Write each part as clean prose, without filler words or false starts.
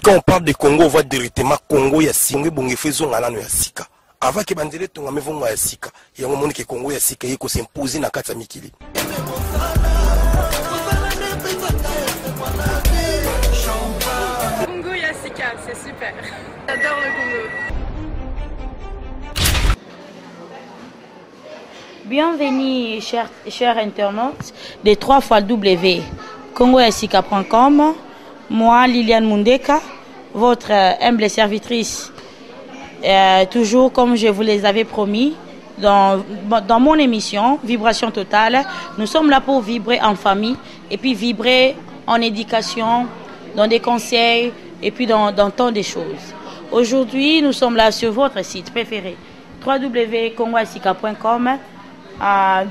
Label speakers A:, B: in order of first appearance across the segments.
A: Quand on parle de Congo, on voit directement Congo ya singwe bonge faisons ngalano ya sika. Avant que bandele tonga mevongo ya sika. Ya ngomoni ke Congo ya sika yeko s'imposer na kata mikili.
B: Congo ya sika, c'est super. J'adore le Congo.
C: Bienvenue, chers internautes de 3xW congoyasika.com. Moi, Liliane Mundeka, votre humble servitrice, toujours comme je vous les avais promis, dans mon émission Vibration Totale. Nous sommes là pour vibrer en famille et puis vibrer en éducation, dans des conseils et puis dans tant de choses. Aujourd'hui, nous sommes là sur votre site préféré, www.congoyasika.com.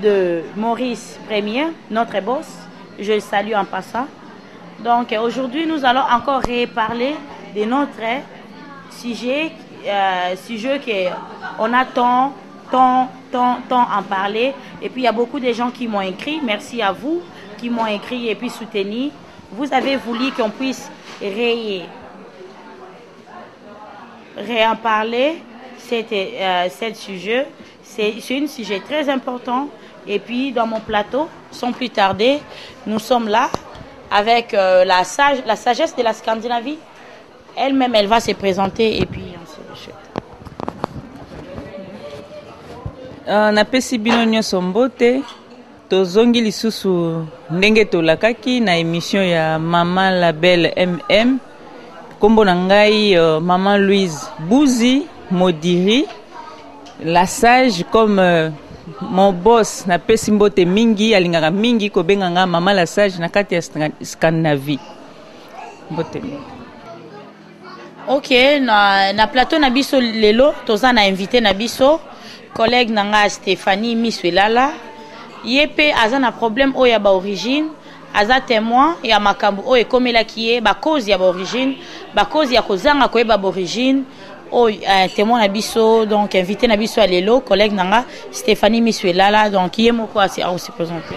C: De Maurice Premier, notre boss. Je le salue en passant. Donc aujourd'hui, nous allons encore reparler de notre sujet qu'on a tant en parler. Et puis il y a beaucoup de gens qui m'ont écrit. Merci à vous qui m'ont écrit et puis soutenu. Vous avez voulu qu'on puisse réen parler cet sujet. C'est un sujet très important. Et puis, dans mon plateau, sans plus tarder, nous sommes là avec la sagesse de la Scandinavie. Elle-même, elle va se présenter et puis on se rechute.
D: Napesi bino nyonso mbote tozongi lisusu ndenge tolakaki na émission ya Maman la Belle MM. Kombo na ngai Maman Louise Bouzi Modiri. La sage comme mon boss na pesi mbote mingi alingaka mingi ko benganga Maman la sage na kati ya Scandinavie. Mbote.
C: OK, na plateau na biso lelo toza na invité na biso collègue nanga Stéphanie Miswelala. Yepe azana problème oya ba origine, aza témoin ya makambo oyo komela kiye ba cause ya ba origine, ba cause ya kozanga koyeba ba origine. Oh, témoin Nabiso, donc invité Nabiso à l'élo, collègue Nanga, Stéphanie Miswelala, donc qui est mon quoi, c'est à aussi présenter.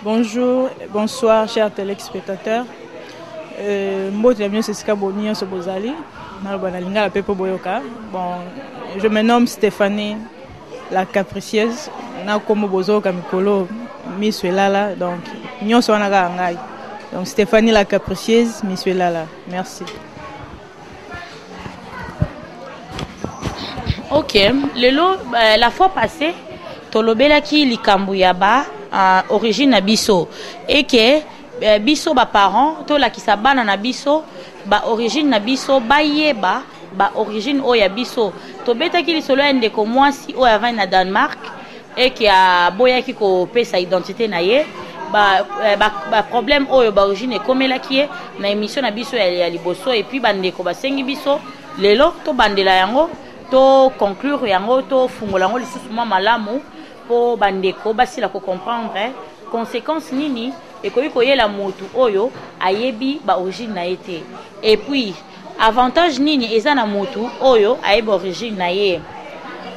E: Bonjour, bonsoir, chers téléspectateurs. Moi, je me nomme Stéphanie la capricieuse. Miswelala, donc Stéphanie la capricieuse, Miswelala. Merci.
C: Ok, la fois passée, tolobela ki likambu yaba origine na biso et que biso ba parents to la ki sabana na biso ba origine na biso ba yeba ba origine o ya biso to beta ki lisolo ende ko mwasi o ya va na Danemark et qui a boya qui ko pesa identité na ye ba problème oyo ba origine comme la qui est na émission na biso ya liboso et puis bande ko basengi biso lelo to bandela yango to conclure yango to fungola yango lisusu malamu po bande ko basila ko comprendre conséquence nini et ko yela motu oyo ayebi ba origine na été et puis avantage nini eza na motu oyo ayebi origine na ye.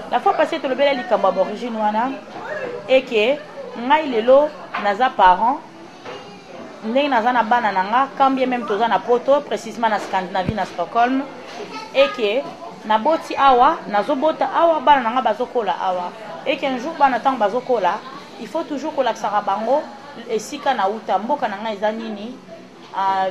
C: La fois passée, tu le bel likambo d'origine wana et que ngai lelo naza parent ndenge naza na bana nanga quand bien même toza na poto précisément na Scandinavie na Stockholm et que na boti awa nazobota awa bana nanga bazokola awa et que un jour bana tango bazokola il faut toujours ko laksaka bango esika na uta mboka nanga eza nini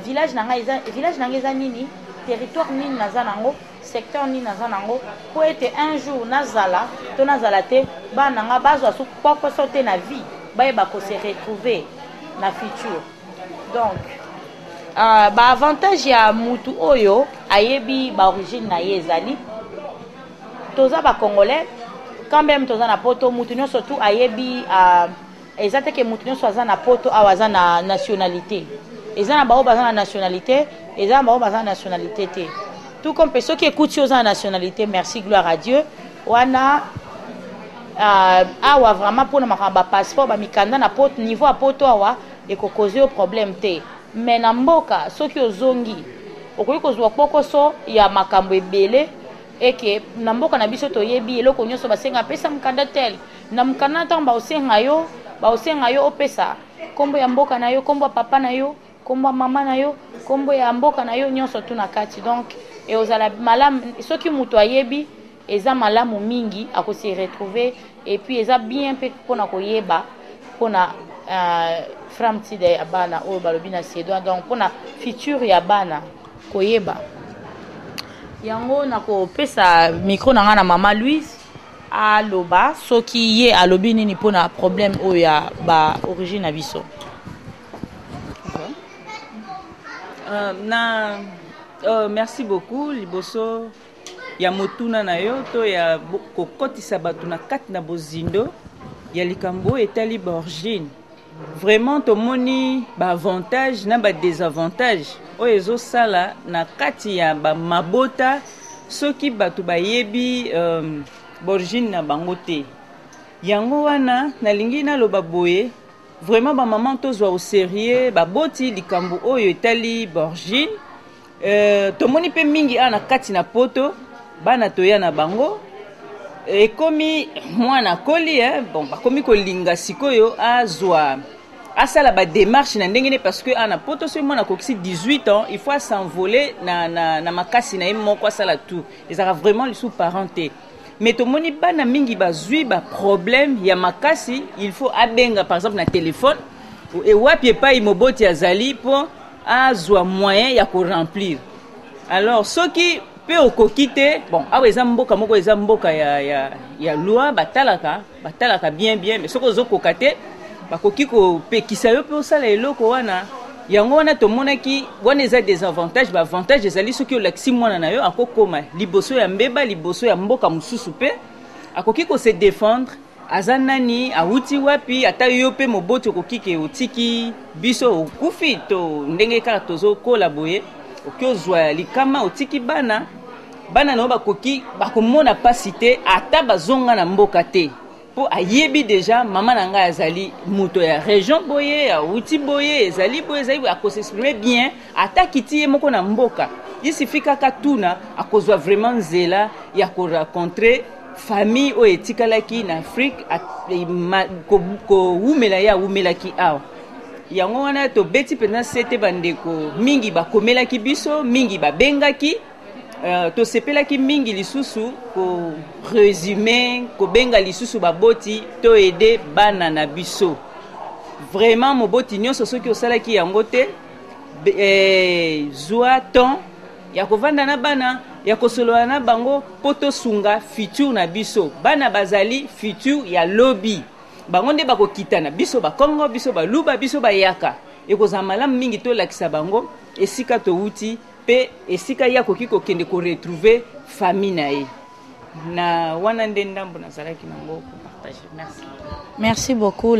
C: village nanga eza nini territoire nini naza nango secteur ni nazanango pour être un jour nazala to nazala te ba nanga bazwa su kwa sauter na vie ba ba ko se retrouver na futur. Donc ba avantage ya mutu oyo ayebi ba origine na yezali toza ba congolais quand même toza na poto mutu nyo surtout ayebi ezate ke mutu nyo soza na poto awaza na nationalité ezana ba baza na nationalité ezana ba baza na nationalité te. Tout comme ceux qui écoutent aux nationalité, merci, gloire à Dieu. Wana awa vraiment pour na passeport ba mikanda na pot niveau à poto awa et ko causer au problème te. Mais na mboka ceux qui ozongi okoki kozwa poko so ya makambo ebele et que na mboka na biso to yebi eloko nyonso basenga pesa mkanda tel na mkanda tamba osenga yo ba osenga yo opesa kombo ya mboka na yo, kombo ya papa na yo, kombo ya mama na yo, kombo ya mboka na yo nyonso tu na kati. Donc et ozala malamu soki mutu ayebi eza malamu mingi akosi retrouver et puis eza bien pe pona koyeba pona framtide ya bana oyo balobi na Suédois, donc pona futur ya bana koyeba yango nakopesa micro na nga na mama Louise aloba soki ye alobi nini pona problème oyo ya ba origine na biso.
D: Merci beaucoup liboso ya motuna na yo to ya kokotisa bato na kati na bozindo ya likambo etali ba origine. Vraiment tomoni ba avantage na ba désavantage oyo ezosala na kati ya ba mabota soki bato bayebi origine na bango te. Yango wana nalingi naloba boye vraiment ba maman tozwa au sérieux ba boti likambo oyo etali ba origine. Tomoni pe mingi ana kati na poto bana toya na bango ekomi mwana koli bon bakomi kolinga sikoyo azwa asala ba démarche na ndenge ne parce que ana poto so mwana kokisi 18 ans il faut s'envoler na makasi na moko asala tout ezaka vraiment sous parenté. Mais tomoni bana mingi bazui ba problème ya makasi il faut abenga par exemple na téléphone et wapi pa imoboti azali po azwa moyen ya ko remplir. Alors soki pe okokite bon awa eza mboka moko eza mboka ya loi batalaka bien mais soko zokokate bakoki ko pekisa yo pe osala eloko wana yango wana tomonaki wana eza des avantages ba avantage ezali soki olakisi mwana na yo akokoma liboso ya mbeba liboso ya mboka mususu pe akoki ko se défendre aza nani awuti wapi ata yo pe moboti okoki ke otiki biso okufi to ndenge kaka tozokola boye okiozwa likama otiki bana no bakoki bakomona pasi te ata bazonga na mboka te po ayebi déjà mama na nga azali muto ya région boye awuti boye ezali akosexprimer bien ata kiti ye moko na mboka isifi kaka tuna akozwa vraiment nzela ya ko rencontrer famille oyo etikalaki na Afrique kowumela ya wumelaki awa yango wana tobeti mpenza sete bandeko mingi bakomelaki biso mingi babengaki tosepelaki mingi lisusu ko résumer kobenga lisusu baboti to aider bana na biso vraiment moboti nyonso soki osalaki yango te zwa temps ya kovanda na bana ya kosolola na bango poto sunga futur na biso bana bazali futur ya lobby bango nde bakokitana biso bakongo biso baluba biso bayaka ekozala malamu mingi tolakisa bango esika towuti pe esika ya koki kokende ko retrouver famille na ye na wana nde ndambo nazalaki nango ko partager.
C: Merci beaucoup.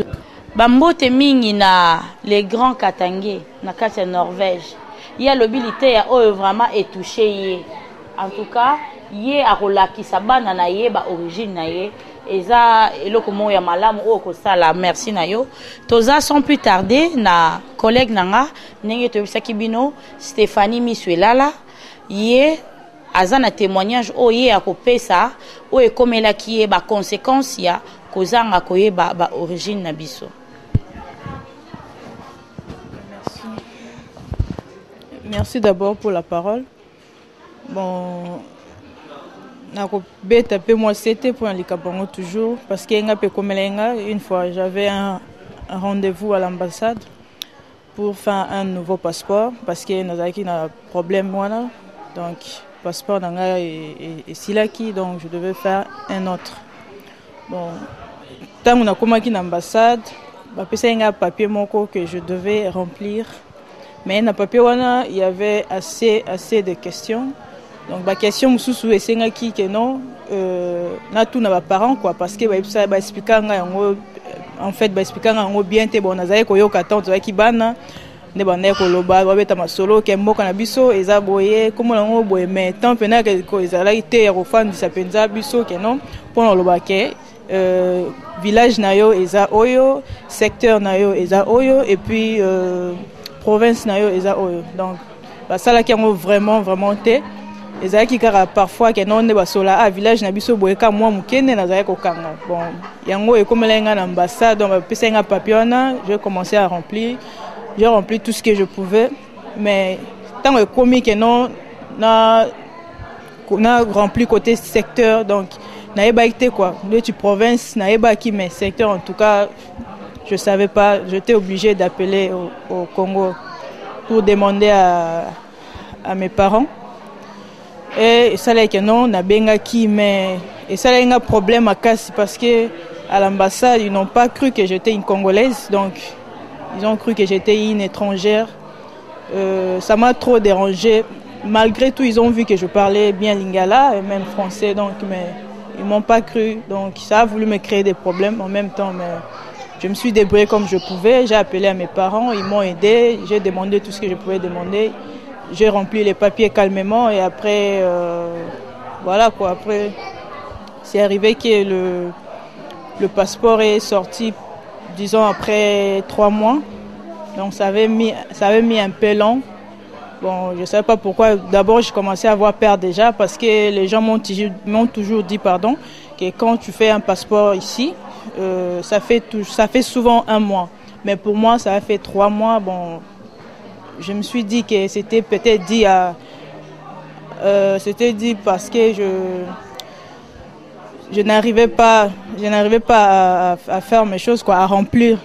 C: Bambote mingi na les grands Katangé na kati ya Norvège ya lobilité ya oyo vraiment etouché ye en tout cas ye akolakisa bana na ye ba origine na ye eza eloko mo ya malamu o ko sala. Merci na yo toza sans plus tarder na collègue nanga ndenge tobisaki bino Stéphanie Miswelala ye aza na témoignage o ye akopesa o ekomelaki ye ba conséquences ya kozanga koyeba ba origine na biso.
E: Merci d'abord pour la parole. Bon, nakobeta pe moi c'était pour un likabango toujours parce que nga pe komelenga une fois j'avais un rendez-vous à l'ambassade pour faire un nouveau passeport parce que nazaki na problème voilà donc passeport nanga et silaki donc je devais faire un autre. Bon, tant on a commencé na ambassade ba pesa nga papier moko que je devais remplir. Mais na papier wana il y avait assez de questions. Donc ba question mususu esengaki que non na tout na ba parents quoi parce que ba expliquer nga yango en fait ba expliquer nga yango bien te bon nazali koyoka tant ki bana ne bana ko loba ba beta masolo ke mboka na biso eza boye comme nango boye mais tant pena que ko ezala ite ya kofandi sa penza biso que non pour loba ke village na yo eza oyo secteur na yo eza oyo et puis province na yo eza oyo donc basala ki yango vraiment te ezalaki kaka parfois ke non nde basola a village na biso boye ka mwa mokende nazalaki kokanga. Bon, yango ekomela nga na ambassade, donc bapesa nga papier wana, j'ai commencé à remplir. J'ai rempli tout ce que je pouvais, mais tant que commis que non, on a rempli côté secteur, donc n'avait pas été quoi. De tu province n'avait pas qui, mais secteur en tout cas, je savais pas. J'étais obligé d'appeler au Congo pour demander à mes parents. Et ça là que non, n'a benga qui, mais et ça là il y a un problème à Kassi parce que à l'ambassade ils n'ont pas cru que j'étais une Congolaise, donc ils ont cru que j'étais une étrangère. Ça m'a trop dérangé. Malgré tout, ils ont vu que je parlais bien lingala et même français, donc mais ils m'ont pas cru. Donc ça a voulu me créer des problèmes en même temps, mais je me suis débrouillée comme je pouvais. J'ai appelé à mes parents, ils m'ont aidé. J'ai demandé tout ce que je pouvais demander. J'ai rempli les papiers calmement et après, voilà quoi. Après, c'est arrivé que le passeport est sorti, disons après 3 mois. Donc ça avait mis un peu long. Bon, je ne savais pas pourquoi. D'abord, je commençais à avoir peur déjà parce que les gens m'ont toujours dit que quand tu fais un passeport ici, ça fait souvent 1 mois. Mais pour moi, ça a fait 3 mois. Bon, je me suis dit que c'était peut-être dit parce que je n'arrivais pas à faire mes choses, quoi, à remplir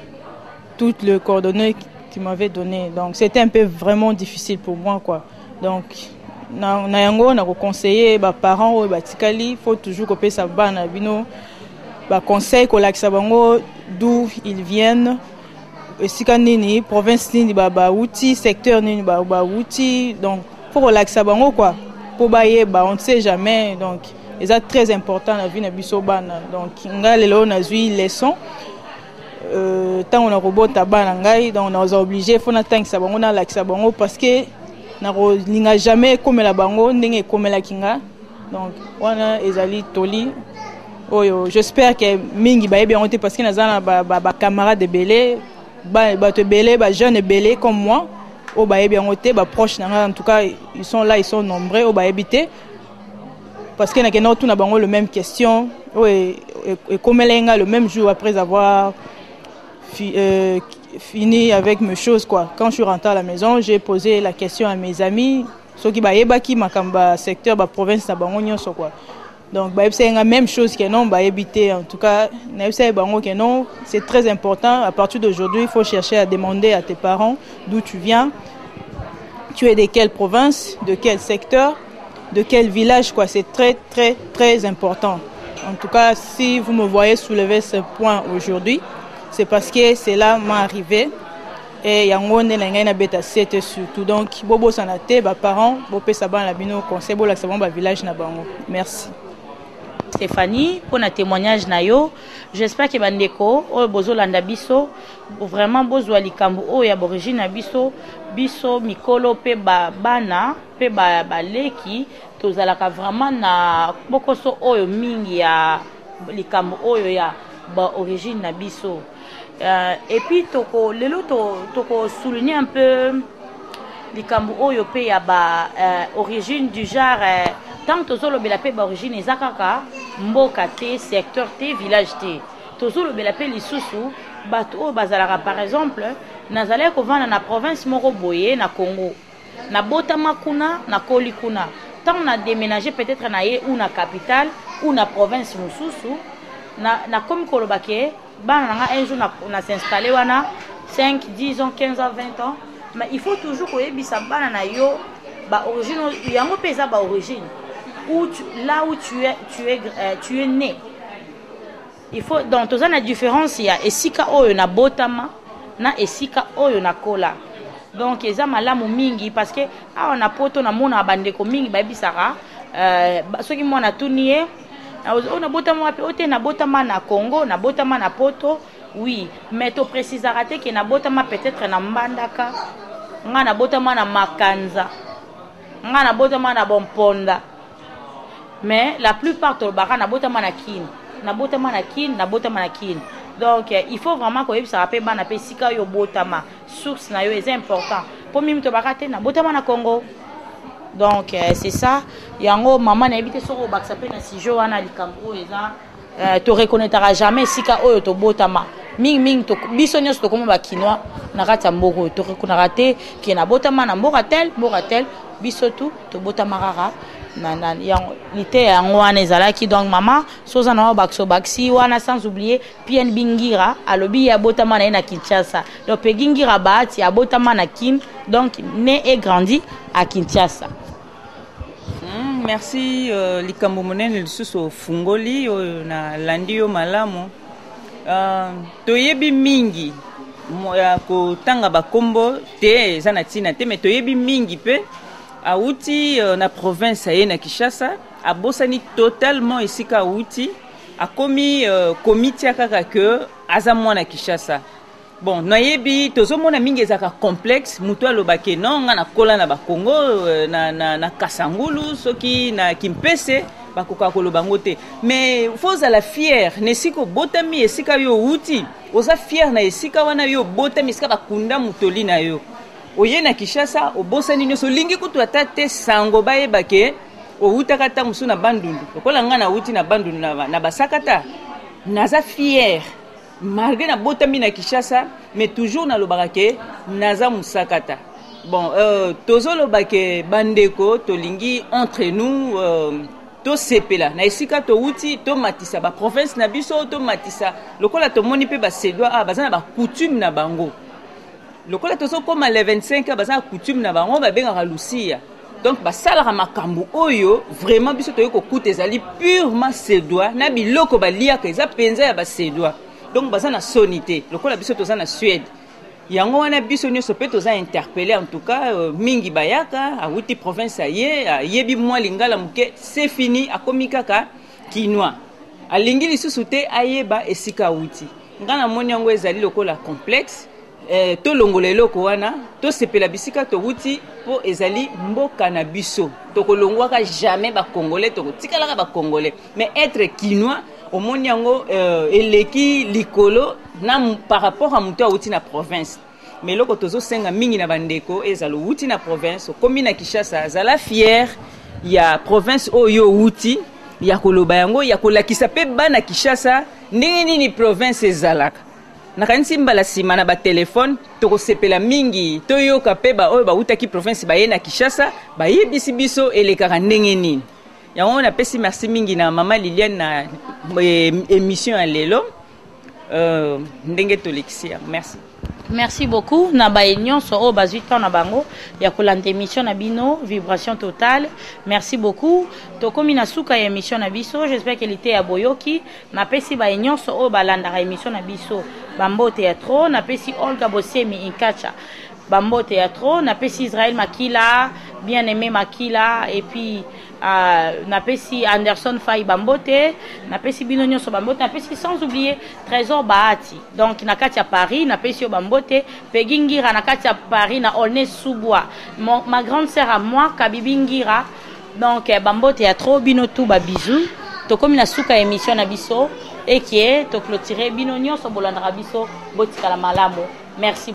E: toutes les coordonnées qui m'avait donné. Donc c'était un peu vraiment difficile pour moi, quoi. Donc on a conseillé les parents il faut toujours couper sa bana bino conseil d'où ils viennent, esika nini province nini outil secteur nini outil, donc pour relaxer bango quoi, pour bailler on ne sait jamais, donc c'est très important la vie na biso bana. Donc ngalelo na zui leçon. Tant on a robot tabana ngai, donc on a obligé faut na tank sabango na lakisa bango parce que na linga jamais comme la bango ndenge comme la kinga. Donc wana ezali toli oyo, j'espère que mingi ba bien honte parce que nazana ba camarades belé ba te belé ba jeunes belé comme moi au ba bien honte ba proche na, en tout cas ils sont là, ils sont nombreux au ba habité parce que na kena tout na bango le même question et comme lenga le même jour après avoir fini avec mes choses, quoi. Quand je suis rentré à la maison, j'ai posé la question à mes amis, ceux qui baki makamba secteur ba province na bango nyonso quoi. Donc c'est la même chose que non habiter, en tout cas que non, c'est très important. À partir d'aujourd'hui, il faut chercher à demander à tes parents d'où tu viens, tu es de quelle province, de quel secteur, de quel village, quoi. C'est très très très important. En tout cas, si vous me voyez soulever ce point aujourd'hui, c'est parce que cela m'est arrivé et yango ne lenga na beta c'était surtout. Donc bobo sanate ba parents bopé saban la bino conseil bo la saban ba village na bango. Merci
C: Stéphanie pour na témoignage na yo. J'espère que bandeko o bozo landa biso vraiment bozo likambo o ya origine na biso mikolo pe bana pe baleki tozalaka vraiment na bokoso oyo mingi ya likambo oyo ya origine na biso. Et puis lelo toko souligner un peu likambo oyo pe ya origine du genre tant tozolobela pe origine ezakaka mboka te, secteur te, village te. Tozolobela pe lisusu bato oyo bazalaka par exemple nazalaki kovanda na province moko boye na Congo, na botama kuna na koli kuna, tant on a déménagé peut-être na ye ou na capitale ou na province mosusu na comme kolobake bana un jour na s'installer wana 5, 10 ans, 15 ans, 20 ans, mais il faut toujours koyebisa bana na yo ba origine yango pesa ba origine là où tu es né. Il faut donc toza na différence ya esika oyo na botama na esika oyo na kola. Donc eza malamu mingi parce que on a poto na mona bandeko mingi ba bisaka soki mona tunie on a botama wapi ote na botama na Congo na botama na poto, oui, mais to préciser raté que na botama peut-être na Mbandaka, nga na botama na Makanza, nga na botama na Bomponda, mais la plupart to baka na botama na Kin, na botama na Kin, na botama na Kin. Donc il faut vraiment que ça rappelle bana pe sika yo botama source na yo est important. Pour mimi to baka te na botama na Congo, Donc c'est ça. Yango maman na ebité soko baksa pe na sijo wana likambo eza to reconnaîtra jamais sika oyo to botama. Ming to biso nyos to komo ba kinois na kata mboko to reconnaîtra te ki na botama na mboratel biso to botama rara na yango lité yango wana ezalaki donc maman soza na bakso baksi wana sans oublier Pien Bingira alobi ya botama na Kinshasa. Donc Bingira baati ya botama na Kin donc né et grandi à Kinshasa.
D: Merci likambo monene lisusu fungoli na landi yo malamu. Toyebi mingi ya kotanga bakombo te eza na tina te, mais toyebi mingi pe auti na province aye na Kinshasa abosani totalement esika auti akomi komiti kaka que aza mwana Kinshasa. Bon, nayebi tozomona mingi ezaka complexe mutu alobake non nga na kola na bakongo na Kasangulu soki na Kimpese bakoka koloba ngote, mais faut la fier nesiko botami esika yo uti oza fier na esika wana yo botami esika bakunda mutoli na yo oye na Kinshasa obosani nyoso lingi kutu atate sango bayebake outaka ta musu na bandundu lokola nga na uti na bandundu na basakata naza fier malgré na botami na Kinshasa, mais toujours na lobake naza musakata. Bon, tozolo bake bandeko tolingi entre nous to sepela na esika to uti to matisa ba province na biso to matisa lokola to moni pe ba sedwa bazana ba coutume na bango. Lokola tozo koma le 25 bazana coutume na bango ba benga lusia. Donc basala makambu oyo vraiment biso to yoko kuta ezali purement sedwa na biloko baliaka eza penza ya ba sedwa. Donc bazana sonité lokola biso toza na Suède yango wana biso nyoso pe toza interpellé en tout cas mingi bayaka awuti province aye yebi mwa lingala muke c'est fini akomi kaka kinois alingi lisusu te ayeba esika awuti ngana moni yango ezali lokola complexe to longola eloko wana to sepela bisika to wuti po ezali mboka na biso to kolongwaka jamais ba congolais to tikalaka ba congolais, mais être kinois au monde yango eleki likolo na par rapport à mutu awuti na province. Mais loko tozo senga mingi na bandeko ezalo wuti na province komi na Kinshasa zala fier ya province oyo wuti ya koloba yango ya kolakisa pe bana Kinshasa ndenge nini province ezalaka. Nakanisi mbala sima na ba telefone toko sepela mingi toyoka pe ba oyo ba utaki province ba ye na Kinshasa ba yebisi biso elekaka ndenge nini. Yango na pesi merci mingi na mama Liliane na émission à lelo ndenge tolekisia. Merci.
C: Merci beaucoup. Na ba union so o bazita na bango ya kolanda émission na bino vibration totale. Merci beaucoup. To komi na suka ya émission na biso, j'espère qu'elle était à boyoki. Na pesi ba union so o balanda émission na biso Bambo Théâtre, na pesi Olga Bosemi Inkacha. Bambo Théâtre, na pesi Israël Makila, bien aimé Makila et puis na pesi Anderson Faye Bambote, na pesi Binonio so Bambote, na pesi sans oublier Trésor Bahati. Donc na katia Paris, na pesi Bambote, Pegingira na katia Paris na Olne Soubois. Ma grande sœur à moi Kabibingira. Donc Bambo Théâtre Binotou ba bisous. To comme na suka émission na biso et qui est to clôturer Binonio so bolandra biso botikala malamu. Merci.